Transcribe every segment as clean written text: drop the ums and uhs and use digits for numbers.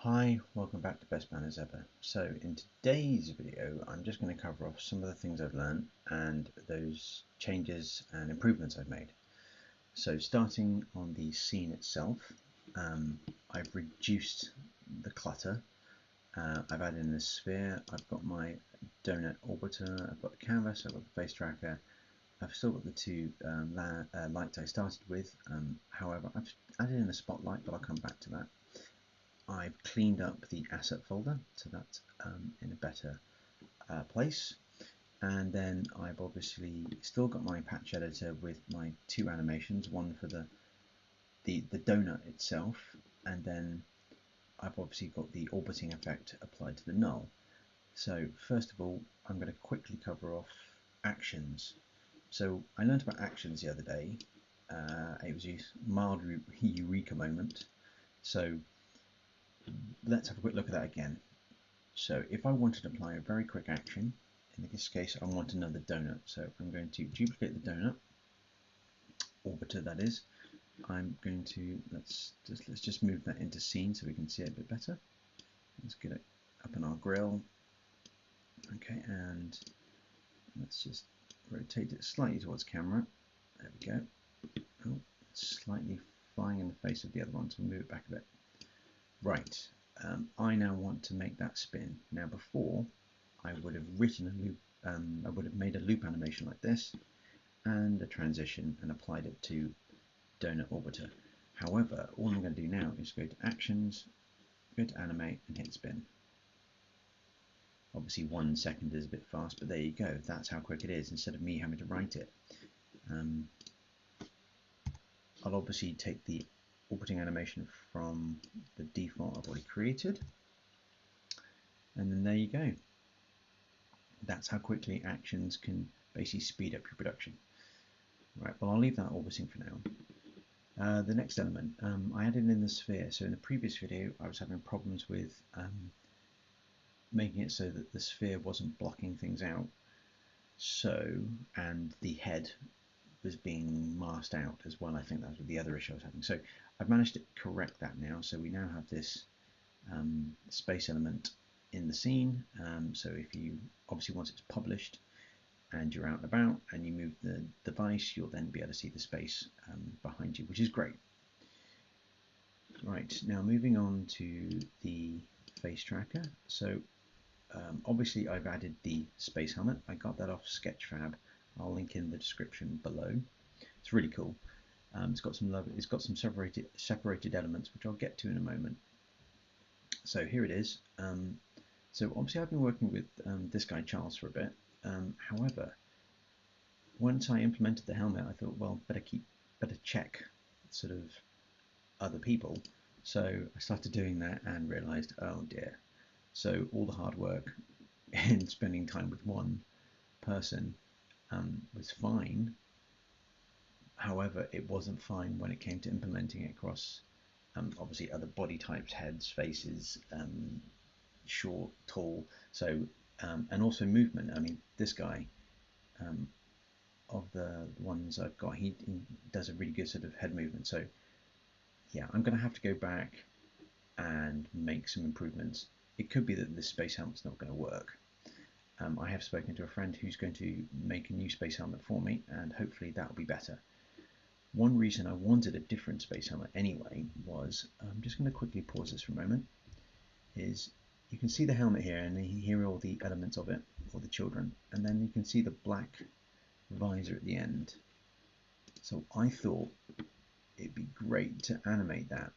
Hi, welcome back to Best Manners Ever. So in today's video, I'm just going to cover off some of the things I've learned and those changes and improvements I've made. So starting on the scene itself, I've reduced the clutter. I've added in a sphere, I've got my donut orbiter, I've got the canvas, I've got the face tracker, I've still got the two lights I started with. However, I've added in a spotlight, but I'll come back to that. I've cleaned up the asset folder, so that's in a better place. And then I've obviously still got my patch editor with my two animations, one for the donut itself, and then I've obviously got the orbiting effect applied to the null. So first of all, I'm going to quickly cover off actions. So I learned about actions the other day. It was a mild eureka moment. So let's have a quick look at that again. So if I wanted to apply a very quick action, in this case I want another donut, so I'm going to duplicate the donut orbiter, that is. I'm going to let's just move that into scene so we can see it a bit better. Let's get it up in our grill. Okay, and let's just rotate it slightly towards camera. There we go. Oh, it's slightly flying in the face of the other one, so we'll move it back a bit. Right, I now want to make that spin. Now before, I would have written a loop, I would have made a loop animation like this, and a transition, and applied it to donut orbiter. However, all I'm going to do now is go to actions, go to animate, and hit spin. Obviously 1 second is a bit fast, but there you go, that's how quick it is, instead of me having to write it. I'll obviously take the orbiting animation from the default I've already created, and then there you go. That's how quickly actions can basically speed up your production. Right, well, I'll leave that orbiting for now. The next element, I added in the sphere. So in the previous video I was having problems with making it so that the sphere wasn't blocking things out, and the head was being masked out as well. I think that was the other issue I was having. So I've managed to correct that now. So we now have this space element in the scene. So if you obviously once it's published and you're out and about and you move the device, you'll then be able to see the space behind you, which is great. Right, now moving on to the face tracker. So obviously I've added the space helmet. I got that off Sketchfab. I'll link in the description below. It's really cool. It's got some separated elements, which I'll get to in a moment. So here it is. So obviously I've been working with this guy Charles for a bit. However, once I implemented the helmet, I thought, well, better check sort of other people. So I started doing that and realized, oh dear. So all the hard work in spending time with one person was fine. However, it wasn't fine when it came to implementing it across obviously other body types, heads, faces, short, tall, so and also movement. I mean, this guy, of the ones I've got, he does a really good sort of head movement. So yeah, I'm going to have to go back and make some improvements. It could be that this space helmet's not going to work. I have spoken to a friend who's going to make a new space helmet for me, and hopefully that will be better. One reason I wanted a different space helmet anyway was, I'm just going to quickly pause this for a moment, is you can see the helmet here and you hear all the elements of it, or the children, and then you can see the black visor at the end. So I thought it'd be great to animate that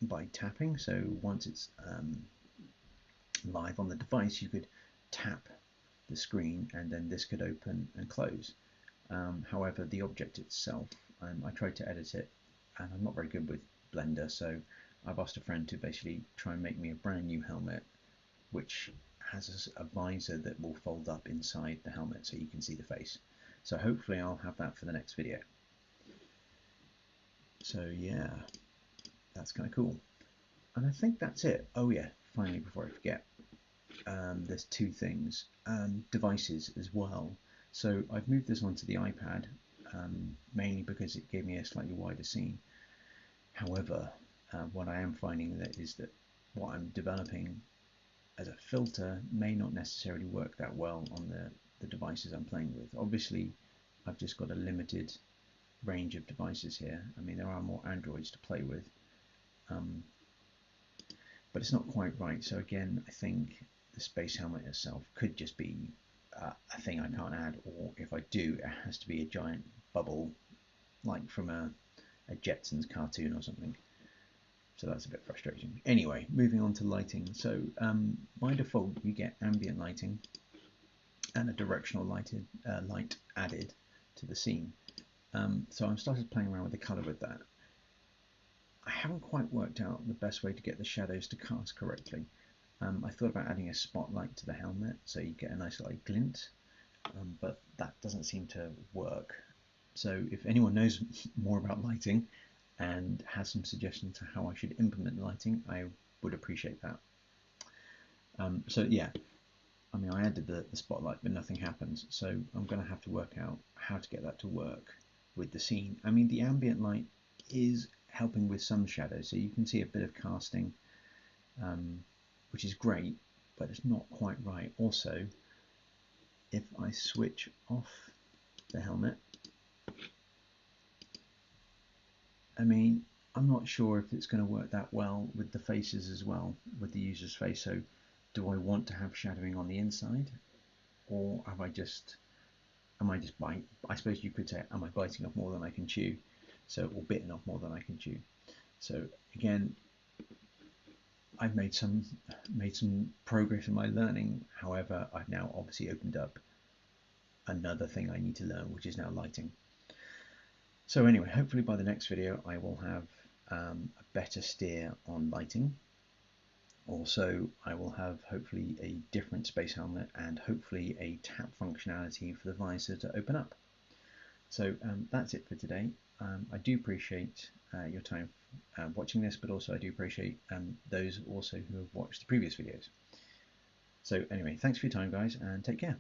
by tapping. So once it's live on the device, you could tap the screen and then this could open and close. However, the object itself, I tried to edit it and I'm not very good with Blender, so I've asked a friend to basically try and make me a brand new helmet which has a visor that will fold up inside the helmet so you can see the face. So hopefully I'll have that for the next video. So yeah, that's kind of cool. And I think that's it. Oh yeah, finally, before I forget, there's two things, devices as well. So I've moved this onto the iPad, mainly because it gave me a slightly wider scene. However, what I am finding is that what I'm developing as a filter may not necessarily work that well on the devices I'm playing with. Obviously, I've just got a limited range of devices here. I mean, there are more Androids to play with, but it's not quite right. So again, I think the space helmet itself could just be a thing I can't add, or if I do, it has to be a giant bubble, like from a Jetsons cartoon or something. So that's a bit frustrating. Anyway, moving on to lighting. So by default, you get ambient lighting and a directional light added to the scene. So I've started playing around with the colour with that. I haven't quite worked out the best way to get the shadows to cast correctly. I thought about adding a spotlight to the helmet so you get a nice light glint, but that doesn't seem to work. So if anyone knows more about lighting and has some suggestions to how I should implement lighting, I would appreciate that. So yeah, I mean, I added the spotlight, but nothing happens. So I'm going to have to work out how to get that to work with the scene. I mean, the ambient light is helping with some shadows, so you can see a bit of casting, which is great, but it's not quite right. Also, if I switch off the helmet, I mean, I'm not sure if it's going to work that well with the faces as well, with the user's face. So do I want to have shadowing on the inside, or am I just biting? I suppose you could say, am I biting off more than I can chew? So, or bitten off more than I can chew. So again, I've made some progress in my learning. However, I've now obviously opened up another thing I need to learn, which is now lighting. So anyway, hopefully by the next video I will have a better steer on lighting. Also, I will have hopefully a different space helmet and hopefully a tap functionality for the visor to open up. So that's it for today. I do appreciate your time watching this, but also I do appreciate those also who have watched the previous videos. So anyway, thanks for your time, guys, and take care.